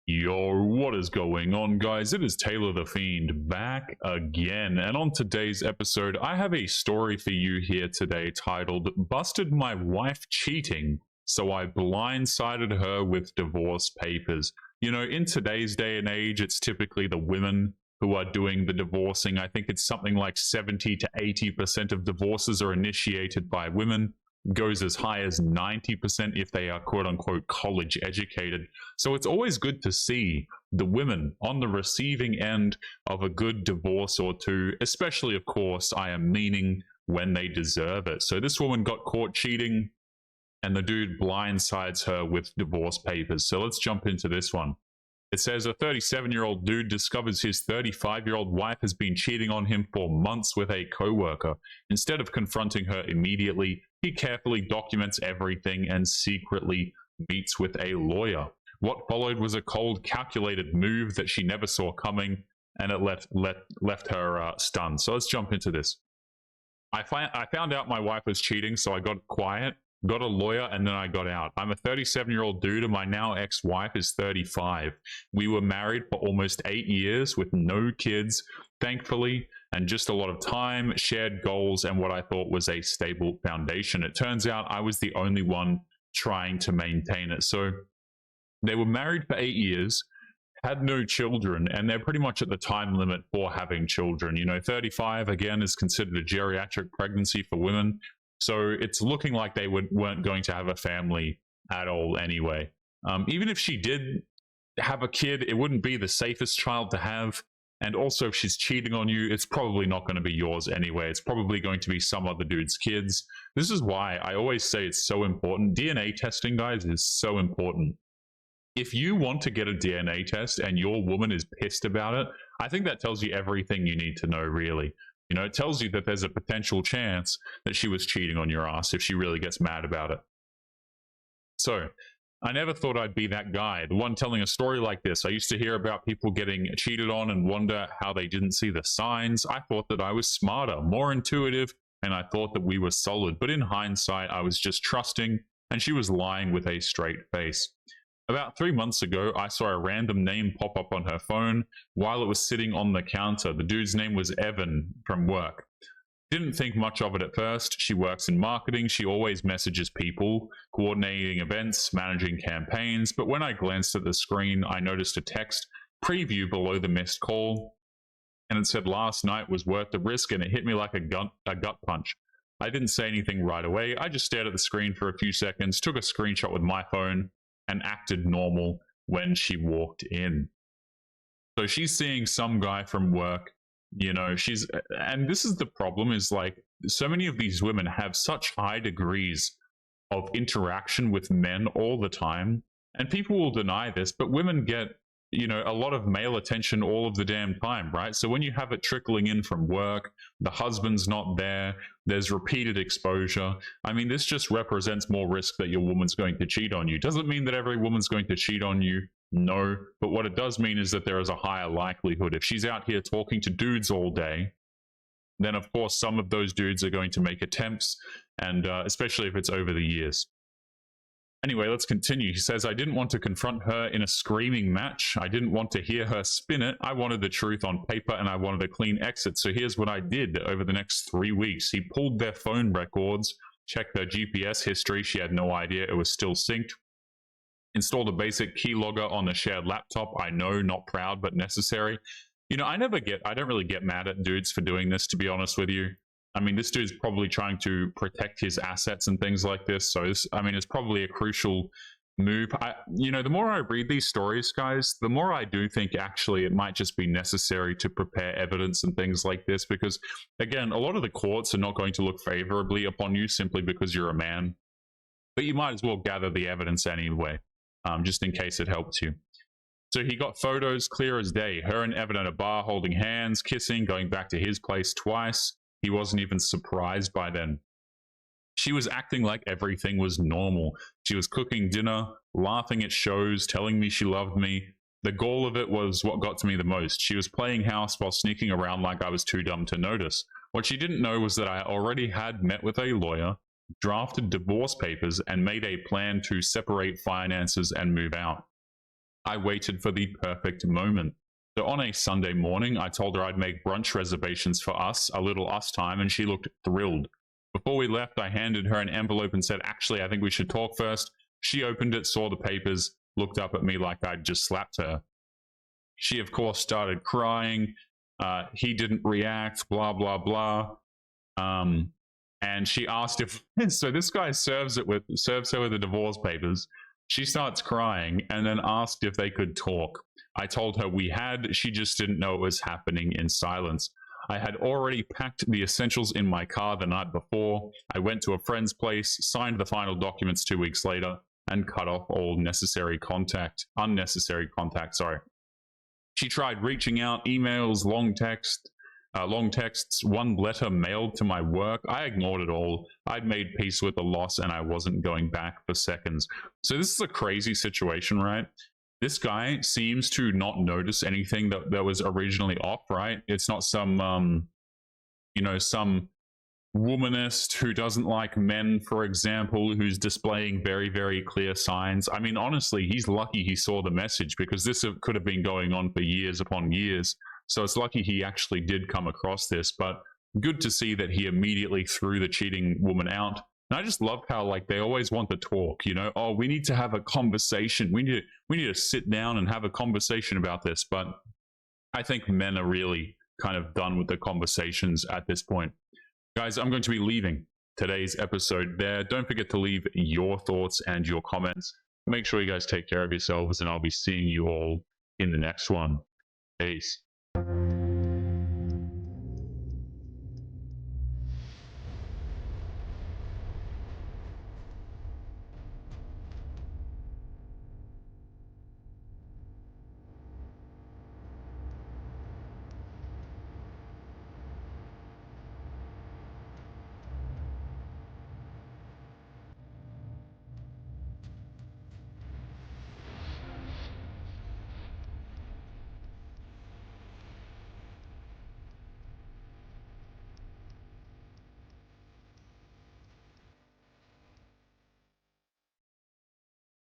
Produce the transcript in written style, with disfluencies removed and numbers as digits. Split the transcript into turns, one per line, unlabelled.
Yo, what is going on, guys? It is Taylor the Fiend back again. And on today's episode, I have a story for you here today titled Busted My Wife Cheating, So I Blindsided Her with Divorce Papers. You know, in today's day and age, it's typically the women who are doing the divorcing. I think it's something like 70 to 80% of divorces are initiated by women. Goes as high as 90% if they are quote unquote college educated. So it's always good to see the women on the receiving end of a good divorce or two, especially, of course, I am meaning when they deserve it. So this woman got caught cheating and the dude blindsides her with divorce papers. So let's jump into this one. It says a 37-year-old dude discovers his 35-year-old wife has been cheating on him for months with a coworker. Instead of confronting her immediately, he carefully documents everything and secretly meets with a lawyer. What followed was a cold, calculated move that she never saw coming, and it left her stunned. So let's jump into this. I found out my wife was cheating, so I got quiet, got a lawyer, and then I got out. I'm a 37-year-old dude, and my now ex-wife is 35. We were married for almost 8 years with no kids, thankfully, and just a lot of time, shared goals, and what I thought was a stable foundation. It turns out I was the only one trying to maintain it. So they were married for 8 years, had no children, and they're pretty much at the time limit for having children. You know, 35, again, is considered a geriatric pregnancy for women. So it's looking like they weren't going to have a family at all anyway. Even if she did have a kid, it wouldn't be the safest child to have. And also, if she's cheating on you, it's probably not going to be yours anyway. It's probably going to be some other dude's kids. This is why I always say it's so important. DNA testing, guys, is so important. If you want to get a DNA test and your woman is pissed about it, I think that tells you everything you need to know, really. You know, it tells you that there's a potential chance that she was cheating on your ass if she really gets mad about it. So, I never thought I'd be that guy, the one telling a story like this. I used to hear about people getting cheated on and wonder how they didn't see the signs. I thought that I was smarter, more intuitive, and I thought that we were solid. But in hindsight, I was just trusting, and she was lying with a straight face. About 3 months ago, I saw a random name pop up on her phone while it was sitting on the counter. The dude's name was Evan from work. Didn't think much of it at first. She works in marketing. She always messages people, coordinating events, managing campaigns. But when I glanced at the screen, I noticed a text preview below the missed call. And it said last night was worth the risk, and it hit me like a gut punch. I didn't say anything right away. I just stared at the screen for a few seconds, took a screenshot with my phone, and acted normal when she walked in. So she's seeing some guy from work, you know, and this is the problem, is like so many of these women have such high degrees of interaction with men all the time, and people will deny this, but women get, you know, a lot of male attention all of the damn time, right? So when you have it trickling in from work, the husband's not there, there's repeated exposure. I mean, this just represents more risk that your woman's going to cheat on you. Doesn't mean that every woman's going to cheat on you, no. But what it does mean is that there is a higher likelihood. If she's out here talking to dudes all day, then of course some of those dudes are going to make attempts, and especially if it's over the years. Anyway, let's continue. He says, I didn't want to confront her in a screaming match. I didn't want to hear her spin it. I wanted the truth on paper, and I wanted a clean exit. So here's what I did over the next 3 weeks. He pulled their phone records, checked their GPS history. She had no idea it was still synced. Installed a basic keylogger on the shared laptop. I know, not proud, but necessary. You know, I don't really get mad at dudes for doing this, to be honest with you. I mean, this dude's probably trying to protect his assets and things like this. So, it's probably a crucial move. You know, the more I read these stories, guys, the more I do think actually it might just be necessary to prepare evidence and things like this. Because, again, a lot of the courts are not going to look favorably upon you simply because you're a man. But you might as well gather the evidence anyway, just in case it helps you. So he got photos clear as day. Her and Evan at a bar holding hands, kissing, going back to his place twice. He wasn't even surprised by then. She was acting like everything was normal. She was cooking dinner, laughing at shows, telling me she loved me. The gall of it was what got to me the most. She was playing house while sneaking around like I was too dumb to notice. What she didn't know was that I already had met with a lawyer, drafted divorce papers, and made a plan to separate finances and move out. I waited for the perfect moment. So on a Sunday morning, I told her I'd make brunch reservations for us, a little us time, and she looked thrilled. Before we left, I handed her an envelope and said, actually, I think we should talk first. She opened it, saw the papers, looked up at me like I'd just slapped her. She, of course, started crying. He didn't react, blah, blah, blah. And she asked if, so this guy serves her with the divorce papers. She starts crying and then asked if they could talk. I told her we had, she just didn't know it was happening in silence. I had already packed the essentials in my car the night before. I went to a friend's place, signed the final documents 2 weeks later, and cut off all unnecessary contact. She tried reaching out, emails, long texts, one letter mailed to my work. I ignored it all. I'd made peace with the loss and I wasn't going back for seconds. So this is a crazy situation, right? This guy seems to not notice anything that was originally off, right? It's not some, some womanist who doesn't like men, for example, who's displaying very, very clear signs. I mean, honestly, he's lucky he saw the message because this could have been going on for years upon years. So it's lucky he actually did come across this, but good to see that he immediately threw the cheating woman out. And I just love how like they always want to talk, oh, we need to have a conversation. We need to sit down and have a conversation about this. But I think men are really kind of done with the conversations at this point. Guys, I'm going to be leaving today's episode there. Don't forget to leave your thoughts and your comments. Make sure you guys take care of yourselves, and I'll be seeing you all in the next one. Peace.